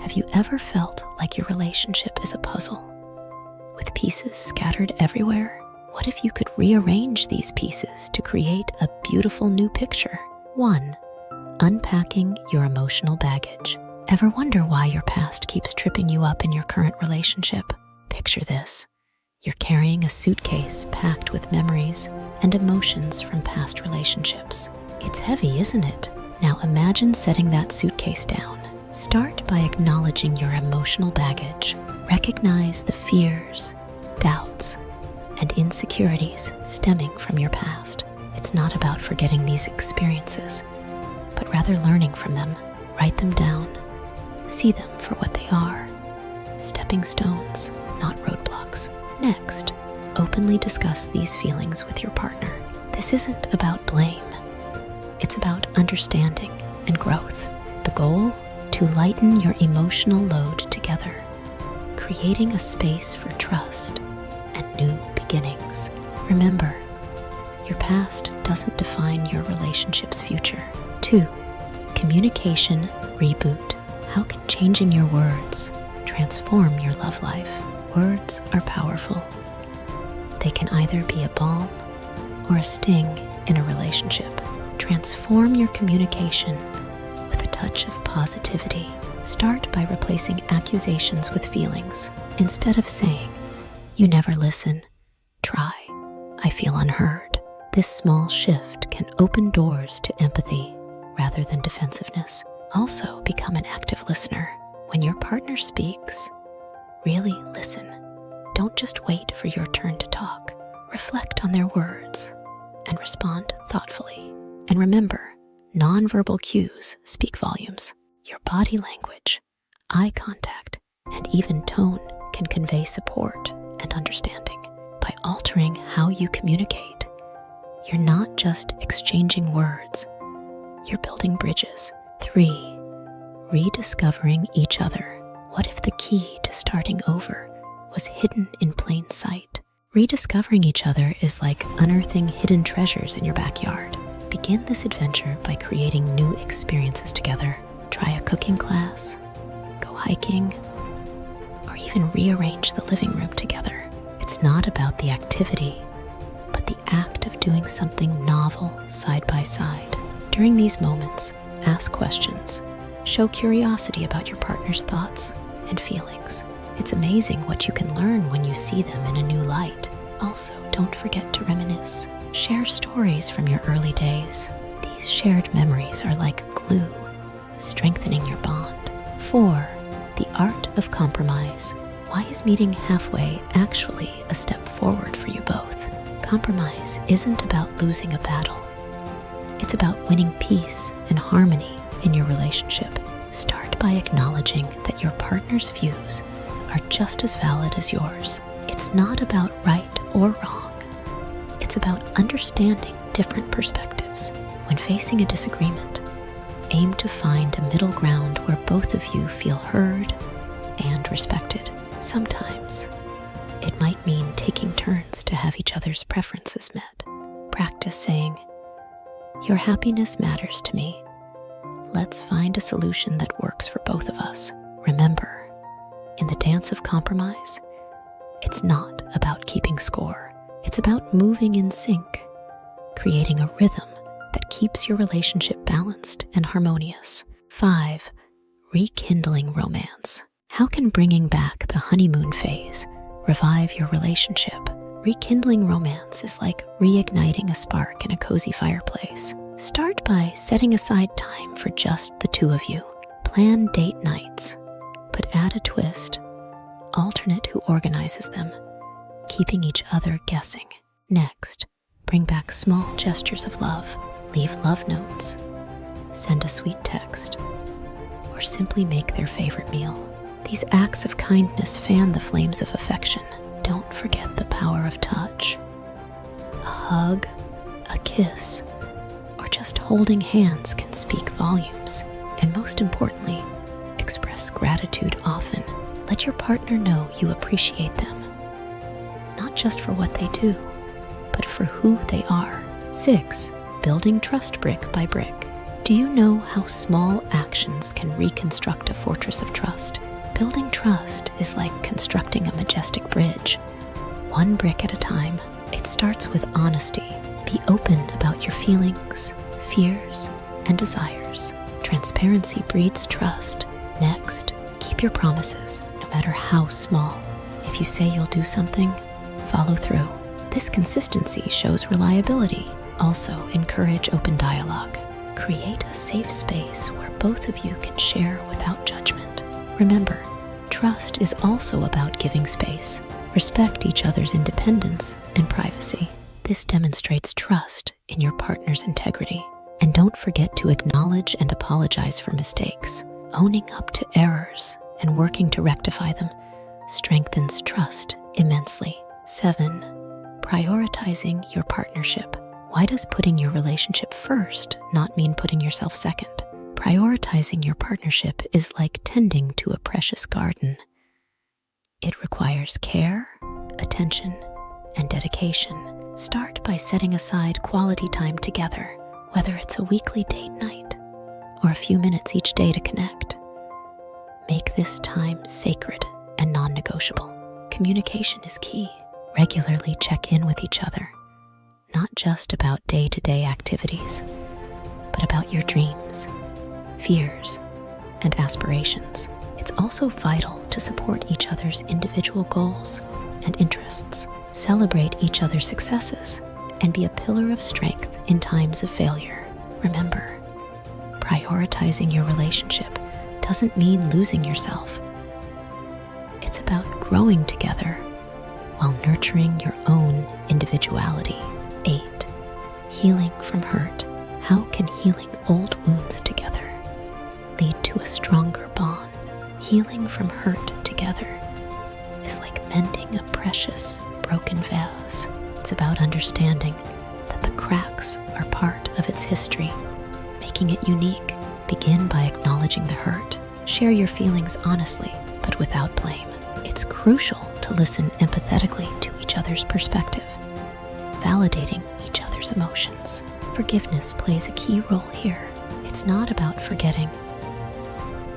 Have you ever felt like your relationship is a puzzle, with pieces scattered everywhere? What if you could rearrange these pieces to create a beautiful new picture? 1. Unpacking your emotional baggage. Ever wonder why your past keeps tripping you up in your current relationship? Picture this. You're carrying a suitcase packed with memories and emotions from past relationships. It's heavy, isn't it? Now imagine setting that suitcase down. Start by acknowledging your emotional baggage. Recognize the fears, doubts, and insecurities stemming from your past. It's not about forgetting these experiences, but rather learning from them. Write them down. See them for what they are. Stepping stones, not roadblocks. Next, openly discuss these feelings with your partner. This isn't about blame. It's about understanding and growth. The goal? To lighten your emotional load together, creating a space for trust and new beginnings. Remember, your past doesn't define your relationship's future. 2. Communication reboot. How can changing your words transform your love life? Words are powerful. They can either be a balm or a sting in a relationship. Transform your communication with a touch of positivity. Start by replacing accusations with feelings. Instead of saying, "You never listen," try, "I feel unheard." This small shift can open doors to empathy rather than defensiveness. Also, become an active listener. When your partner speaks, really listen. Don't just wait for your turn to talk. Reflect on their words and respond thoughtfully. And remember, nonverbal cues speak volumes. Your body language, eye contact, and even tone can convey support and understanding. By altering how you communicate, you're not just exchanging words, you're building bridges. 3. Rediscovering each other. What if the key to starting over was hidden in plain sight? Rediscovering each other is like unearthing hidden treasures in your backyard. Begin this adventure by creating new experiences together. Try a cooking class, go hiking, or even rearrange the living room together. It's not about the activity, but the act of doing something novel side by side. During these moments, ask questions. Show curiosity about your partner's thoughts and feelings. It's amazing what you can learn when you see them in a new light. Also, don't forget to reminisce. Share stories from your early days. These shared memories are like glue, strengthening your bond. 4. The art of compromise. Why is meeting halfway actually a step forward for you both? Compromise isn't about losing a battle. It's about winning peace and harmony in your relationship. Start by acknowledging that your partner's views are just as valid as yours. It's not about right or wrong. It's about understanding different perspectives. When facing a disagreement, aim to find a middle ground where both of you feel heard and respected. Sometimes, it might mean taking turns to have each other's preferences met. Practice saying, "Your happiness matters to me. Let's find a solution that works for both of us." Remember, in the dance of compromise, it's not about keeping score. It's about moving in sync, creating a rhythm that keeps your relationship balanced and harmonious. 5. Rekindling romance. How can bringing back the honeymoon phase revive your relationship? Rekindling romance is like reigniting a spark in a cozy fireplace. Start by setting aside time for just the two of you. Plan date nights, but add a twist. Alternate who organizes them, keeping each other guessing. Next, bring back small gestures of love. Leave love notes, send a sweet text, or simply make their favorite meal. These acts of kindness fan the flames of affection. Don't forget the power of touch. A hug, a kiss, or just holding hands can speak volumes. And most importantly, express gratitude often. Let your partner know you appreciate them, not just for what they do, but for who they are. 6. Building trust brick by brick. Do you know how small actions can reconstruct a fortress of trust? Building trust is like constructing a majestic bridge, one brick at a time. It starts with honesty. Be open about your feelings, fears, and desires. Transparency breeds trust. Next, keep your promises, no matter how small. If you say you'll do something, follow through. This consistency shows reliability. Also, encourage open dialogue. Create a safe space where both of you can share without judgment. Remember, trust is also about giving space. Respect each other's independence and privacy. This demonstrates trust in your partner's integrity. And don't forget to acknowledge and apologize for mistakes. Owning up to errors and working to rectify them strengthens trust immensely. 7. Prioritizing your partnership. Why does putting your relationship first not mean putting yourself second? Prioritizing your partnership is like tending to a precious garden. It requires care, attention, and dedication. Start by setting aside quality time together, whether it's a weekly date night or a few minutes each day to connect. Make this time sacred and non-negotiable. Communication is key. Regularly check in with each other, not just about day-to-day activities, but about your dreams, fears, and aspirations. It's also vital to support each other's individual goals and interests. Celebrate each other's successes and be a pillar of strength in times of failure. Remember, prioritizing your relationship doesn't mean losing yourself. It's about growing together while nurturing your own individuality. 8. Healing from hurt. How can healing old wounds together lead to a stronger bond? Healing from hurt together is like mending a precious, broken vase. It's about understanding that the cracks are part of its history, making it unique. Begin by acknowledging the hurt. Share your feelings honestly, but without blame. It's crucial to listen empathetically to each other's perspective, validating each other's emotions. Forgiveness plays a key role here. It's not about forgetting.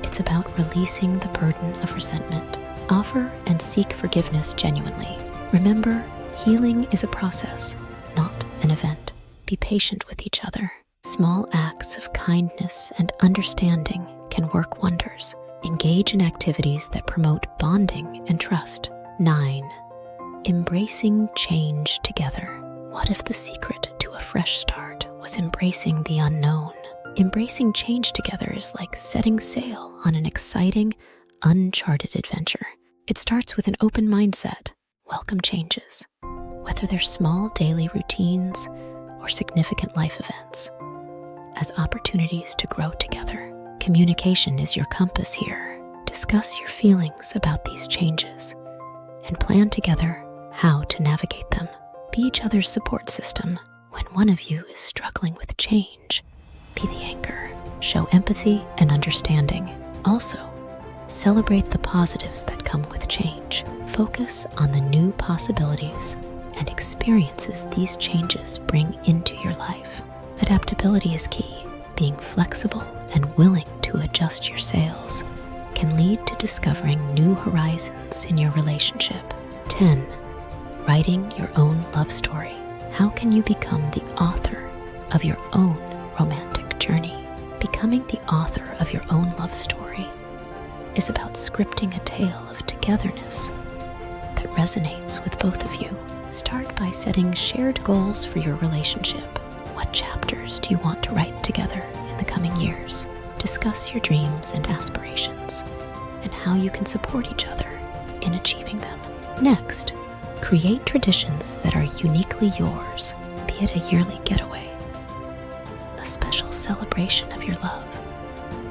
It's about releasing the burden of resentment. Offer and seek forgiveness genuinely. Remember, healing is a process, not an event. Be patient with each other. Small acts of kindness and understanding can work wonders. Engage in activities that promote bonding and trust. 9. Embracing change together. What if the secret to a fresh start was embracing the unknown? Embracing change together is like setting sail on an exciting, uncharted adventure. It starts with an open mindset. Welcome changes, whether they're small daily routines or significant life events, as opportunities to grow together. Communication is your compass here. Discuss your feelings about these changes and plan together how to navigate them. Be each other's support system. When one of you is struggling with change, be the anchor. Show empathy and understanding. Also, celebrate the positives that come with change. Focus on the new possibilities and experiences these changes bring into your life. Adaptability is key. Being flexible and willing to adjust your sails can lead to discovering new horizons in your relationship. 10. Writing your own love story. How can you become the author of your own romantic journey? Becoming the author of your own love story is about scripting a tale of togetherness that resonates with both of you. Start by setting shared goals for your relationship. What chapters do you want to write together in the coming years? Discuss your dreams and aspirations and how you can support each other in achieving them. Next, create traditions that are uniquely yours, be it a yearly getaway, a special celebration of your love,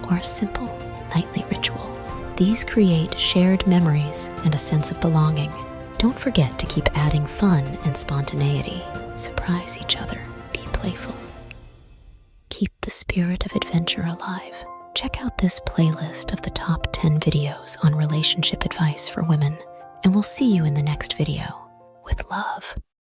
or a simple nightly ritual. These create shared memories and a sense of belonging. Don't forget to keep adding fun and spontaneity. Surprise each other. Be playful. Keep the spirit of adventure alive. Check out this playlist of the top 10 videos on relationship advice for women, and we'll see you in the next video. With love.